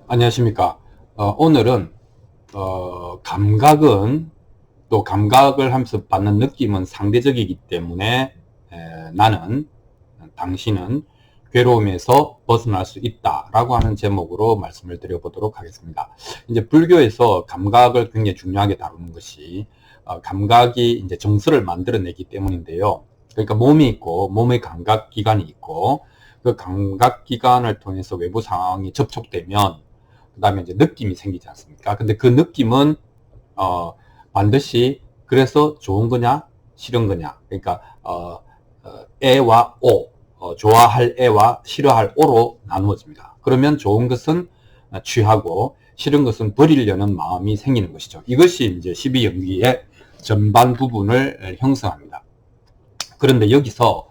안녕하십니까. 오늘은 감각은 또 감각을 하면서 받는 느낌은 상대적이기 때문에 나는 당신은 괴로움에서 벗어날 수 있다라고 하는 제목으로 말씀을 드려보도록 하겠습니다. 이제 불교에서 감각을 굉장히 중요하게 다루는 것이 감각이 이제 정서를 만들어내기 때문인데요. 그러니까 몸이 있고 몸의 감각 기관이 있고 그 감각 기관을 통해서 외부 상황이 접촉되면 그 다음에 이제 느낌이 생기지 않습니까? 근데 그 느낌은 어, 반드시 그래서 좋은 거냐 싫은 거냐, 그러니까 애와 오, 좋아할 애와 싫어할 오로 나누어집니다. 그러면 좋은 것은 취하고 싫은 것은 버리려는 마음이 생기는 것이죠. 이것이 이제 12연기의 전반 부분을 형성합니다. 그런데 여기서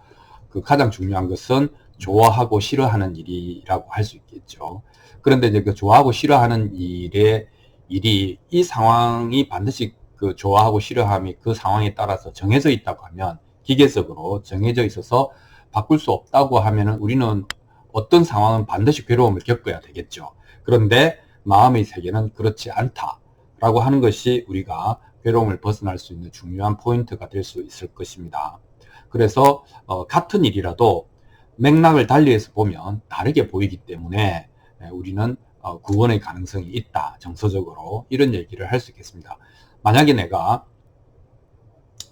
그 가장 중요한 것은 좋아하고 싫어하는 일이라고 할 수 있겠죠. 그런데 이제 그 좋아하고 싫어하는 일이 이 상황이 반드시 그 좋아하고 싫어함이 그 상황에 따라서 정해져 있다고 하면, 기계적으로 정해져 있어서 바꿀 수 없다고 하면은 우리는 어떤 상황은 반드시 괴로움을 겪어야 되겠죠. 그런데 마음의 세계는 그렇지 않다라고 하는 것이 우리가 괴로움을 벗어날 수 있는 중요한 포인트가 될 수 있을 것입니다. 그래서 같은 일이라도 맥락을 달리해서 보면 다르게 보이기 때문에 우리는 구원의 가능성이 있다, 정서적으로 이런 얘기를 할 수 있겠습니다. 만약에 내가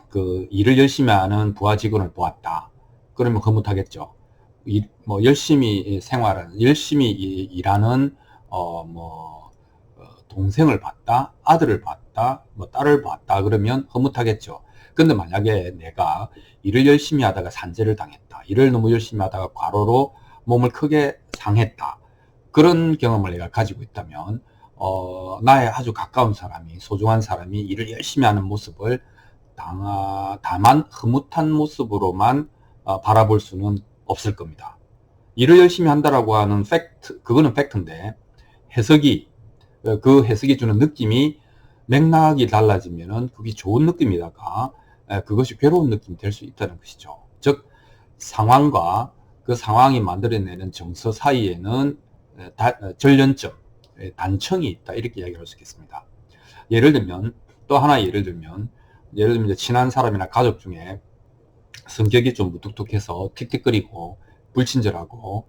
그 일을 열심히 하는 부하 직원을 보았다, 그러면 흐뭇하겠죠. 뭐 열심히 생활하는, 열심히 일하는 동생을 봤다, 아들을 봤다, 뭐 딸을 봤다, 그러면 흐뭇하겠죠. 근데 만약에 내가 일을 열심히 하다가 산재를 당했다, 일을 너무 열심히 하다가 과로로 몸을 크게 상했다, 그런 경험을 내가 가지고 있다면 나의 아주 가까운 사람이, 소중한 사람이 일을 열심히 하는 모습을 다만 흐뭇한 모습으로만 바라볼 수는 없을 겁니다. 일을 열심히 한다라고 하는 팩트, 그거는 팩트인데 그 해석이 주는 느낌이, 맥락이 달라지면은 그게 좋은 느낌이다가 그것이 괴로운 느낌이 될 수 있다는 것이죠. 즉, 상황과 그 상황이 만들어내는 정서 사이에는 절연점, 단청이 있다, 이렇게 이야기할 수 있겠습니다. 예를 들면, 또 하나 예를 들면 이제 친한 사람이나 가족 중에 성격이 좀 무뚝뚝해서 틱틱거리고 불친절하고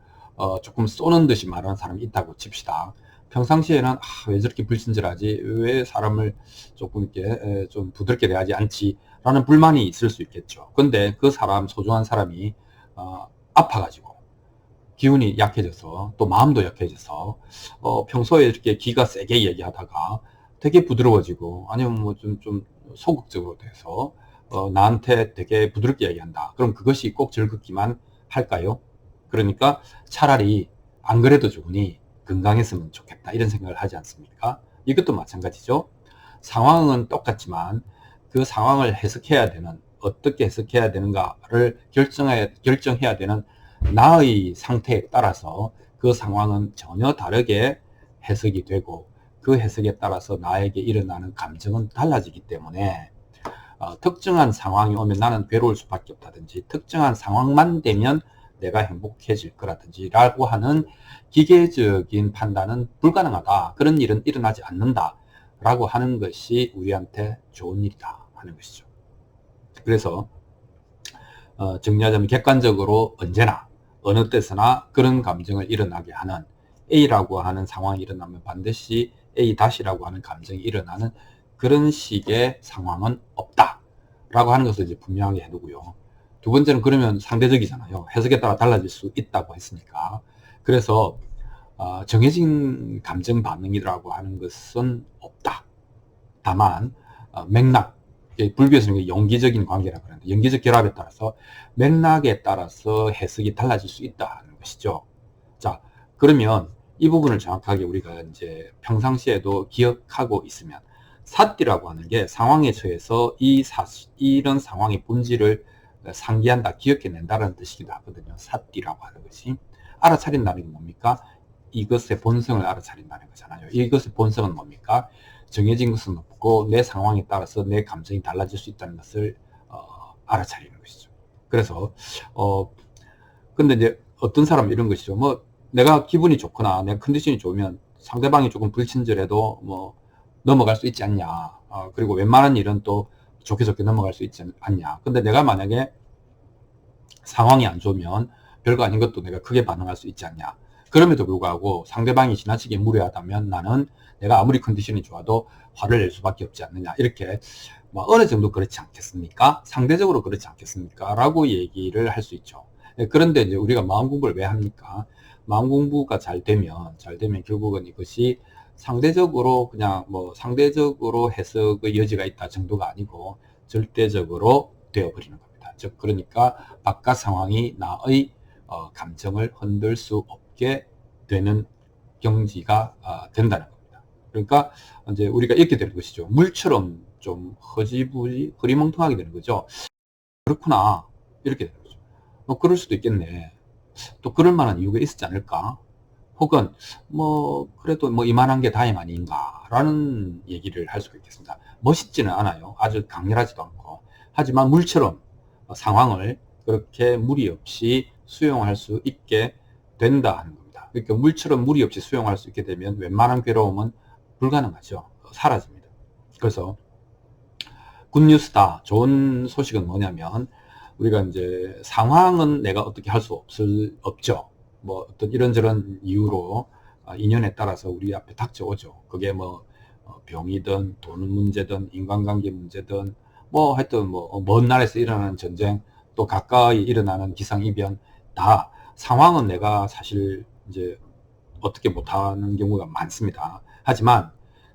조금 쏘는 듯이 말하는 사람이 있다고 칩시다. 평상시에는 왜 저렇게 불친절하지, 왜 사람을 조금 이렇게 좀 부드럽게 대하지 않지 라는 불만이 있을 수 있겠죠. 근데 그 사람, 소중한 사람이 아파가지고 기운이 약해져서 또 마음도 약해져서 평소에 이렇게 기가 세게 얘기하다가 되게 부드러워지고, 아니면 뭐 좀 소극적으로 돼서 나한테 되게 부드럽게 얘기한다. 그럼 그것이 꼭 즐겁기만 할까요? 그러니까 차라리 안 그래도 좋으니 건강했으면 좋겠다, 이런 생각을 하지 않습니까? 이것도 마찬가지죠. 상황은 똑같지만 그 상황을 해석해야 되는, 어떻게 해석해야 되는가를 결정해야 되는 나의 상태에 따라서 그 상황은 전혀 다르게 해석이 되고, 그 해석에 따라서 나에게 일어나는 감정은 달라지기 때문에 특정한 상황이 오면 나는 괴로울 수밖에 없다든지, 특정한 상황만 되면 내가 행복해질 거라든지 라고 하는 기계적인 판단은 불가능하다, 그런 일은 일어나지 않는다 라고 하는 것이 우리한테 좋은 일이다 하는 것이죠. 그래서 정리하자면 객관적으로 언제나 어느 때서나 그런 감정을 일어나게 하는, A라고 하는 상황이 일어나면 반드시 A-라고 하는 감정이 일어나는 그런 식의 상황은 없다 라고 하는 것을 이제 분명하게 해두고요. 두 번째는, 그러면 상대적이잖아요. 해석에 따라 달라질 수 있다고 했으니까. 그래서 정해진 감정 반응이라고 하는 것은 없다. 다만 맥락, 불교에서는 연기적인 관계라고 하는데, 연기적 결합에 따라서 맥락에 따라서 해석이 달라질 수 있다는 것이죠. 자, 그러면 이 부분을 정확하게 우리가 이제 평상시에도 기억하고 있으면, 사띠라고 하는 게 상황에 처해서 이런 상황의 본질을 상기한다, 기억해낸다는 뜻이기도 하거든요. 사띠라고 하는 것이 알아차린다는 게 뭡니까? 이것의 본성을 알아차린다는 거잖아요. 이것의 본성은 뭡니까? 정해진 것은 없고 내 상황에 따라서 내 감정이 달라질 수 있다는 것을 알아차리는 것이죠. 그래서 근데 이제 어떤 사람은 이런 것이죠. 뭐 내가 기분이 좋거나 내 컨디션이 좋으면 상대방이 조금 불친절해도 뭐 넘어갈 수 있지 않냐. 그리고 웬만한 일은 또 좋게 좋게 넘어갈 수 있지 않냐. 근데 내가 만약에 상황이 안 좋으면 별거 아닌 것도 내가 크게 반응할 수 있지 않냐. 그럼에도 불구하고 상대방이 지나치게 무례하다면 나는 내가 아무리 컨디션이 좋아도 화를 낼 수밖에 없지 않느냐. 이렇게 뭐 어느 정도 그렇지 않겠습니까? 상대적으로 그렇지 않겠습니까? 라고 얘기를 할 수 있죠. 그런데 이제 우리가 마음 공부를 왜 합니까? 마음 공부가 잘 되면 결국은 이것이 상대적으로 그냥 뭐 상대적으로 해석의 여지가 있다 정도가 아니고 절대적으로 되어버리는 겁니다. 즉 그러니까 바깥 상황이 나의 감정을 흔들 수 없게 되는 경지가 된다는 겁니다. 그러니까 이제 우리가 이렇게 되는 것이죠. 물처럼 좀 허지부지 흐리멍텅하게 되는 거죠. 그렇구나 이렇게 되는 거죠. 그럴 수도 있겠네. 또 그럴 만한 이유가 있었지 않을까? 혹은 뭐 그래도 뭐 이만한 게 다행 아닌가 라는 얘기를 할 수가 있겠습니다. 멋있지는 않아요. 아주 강렬하지도 않고. 하지만 물처럼 상황을 그렇게 무리 없이 수용할 수 있게 된다 하는 겁니다. 그러니까 물처럼 무리 없이 수용할 수 있게 되면 웬만한 괴로움은 불가능하죠. 사라집니다. 그래서 굿뉴스다. 좋은 소식은 뭐냐면 우리가 이제 상황은 내가 어떻게 할 수 없죠. 뭐 어떤 이런저런 이유로 인연에 따라서 우리 앞에 닥쳐오죠. 그게 뭐 병이든 돈 문제든 인간관계 문제든 뭐 하여튼 뭐 먼 나라에서 일어나는 전쟁 또 가까이 일어나는 기상이변 다 상황은 내가 사실 이제 어떻게 못하는 경우가 많습니다. 하지만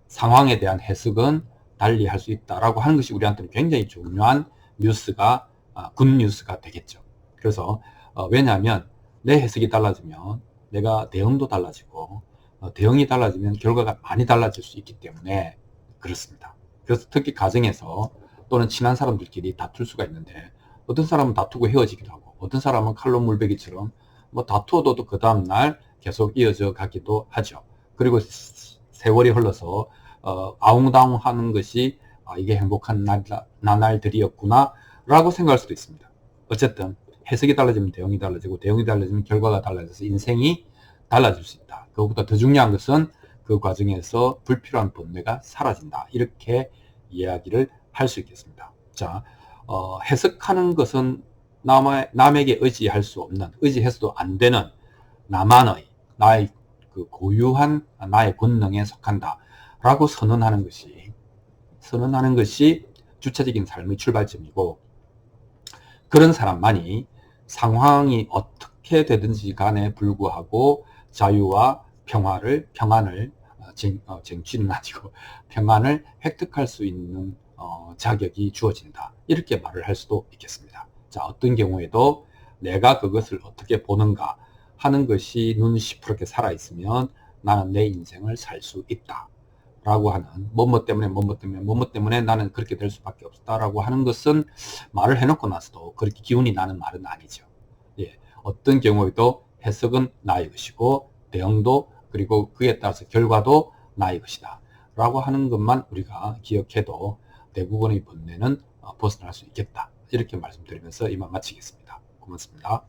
상황에 대한 해석은 달리 할 수 있다라고 하는 것이 우리한테는 굉장히 중요한 뉴스가 굿뉴스가 되겠죠. 그래서 왜냐하면 내 해석이 달라지면 내가 대응도 달라지고 대응이 달라지면 결과가 많이 달라질 수 있기 때문에 그렇습니다. 그래서 특히 가정에서 또는 친한 사람들끼리 다툴 수가 있는데 어떤 사람은 다투고 헤어지기도 하고 어떤 사람은 칼로 물베기처럼 뭐 다투어도 그 다음날 계속 이어져 가기도 하죠. 그리고 세월이 흘러서 아웅다웅 하는 것이 이게 행복한 나날들이었구나 라고 생각할 수도 있습니다. 어쨌든 해석이 달라지면 대응이 달라지고 대응이 달라지면 결과가 달라져서 인생이 달라질 수 있다. 그것보다 더 중요한 것은 그 과정에서 불필요한 번뇌가 사라진다. 이렇게 이야기를 할 수 있겠습니다. 자, 해석하는 것은 남에게 의지할 수 없는, 의지해서도 안 되는 나만의, 나의 그 고유한 나의 권능에 속한다. 라고 선언하는 것이 주체적인 삶의 출발점이고, 그런 사람만이 상황이 어떻게 되든지 간에 불구하고 자유와 평안을 쟁취는 아니고 평안을 획득할 수 있는 자격이 주어진다. 이렇게 말을 할 수도 있겠습니다. 자, 어떤 경우에도 내가 그것을 어떻게 보는가 하는 것이 눈 시퍼렇게 살아있으면 나는 내 인생을 살 수 있다. 라고 하는 뭐뭐 때문에 나는 그렇게 될 수밖에 없다라고 하는 것은 말을 해놓고 나서도 그렇게 기운이 나는 말은 아니죠. 예, 어떤 경우에도 해석은 나의 것이고 대응도 그리고 그에 따라서 결과도 나의 것이다 라고 하는 것만 우리가 기억해도 대부분의 번뇌는 벗어날 수 있겠다. 이렇게 말씀드리면서 이만 마치겠습니다. 고맙습니다.